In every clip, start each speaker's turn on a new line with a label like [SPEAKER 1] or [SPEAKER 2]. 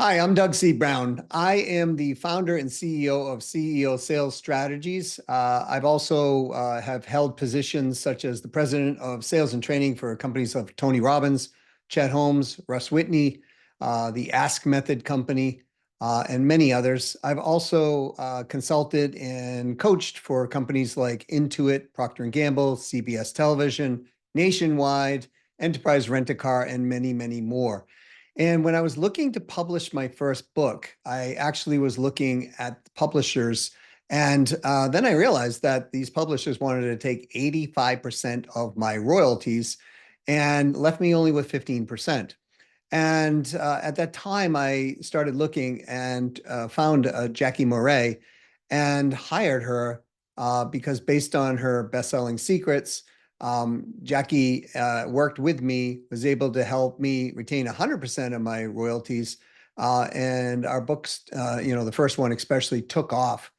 [SPEAKER 1] Hi, I'm Doug C. Brown. I am the founder and CEO of CEO Sales Strategies. I've also have held positions such as the president of sales and training for companies of Tony Robbins, Chet Holmes, Russ Whitney, the Ask Method Company, and many others. I've also consulted and coached for companies like Intuit, Procter & Gamble, CBS Television, Nationwide, Enterprise Rent-A-Car, and many, many more. And when I was looking to publish my first book, I actually was looking at publishers. And then I realized that these publishers wanted to take 85% of my royalties and left me only with 15%. And at that time, I started looking and found Jackie Morey and hired her because based on her best-selling secrets, Jackie worked with me, was able to help me retain 100% of my royalties. And our books, the first one especially took off.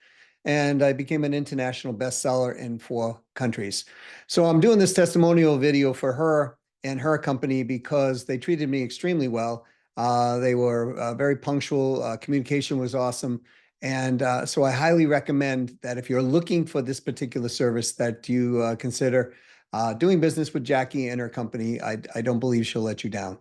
[SPEAKER 1] And I became an international bestseller in 4 countries. So I'm doing this testimonial video for her and her company because they treated me extremely well. They were very punctual. Communication was awesome. And so I highly recommend that if you're looking for this particular service that you consider doing business with Jackie and her company. I don't believe she'll let you down.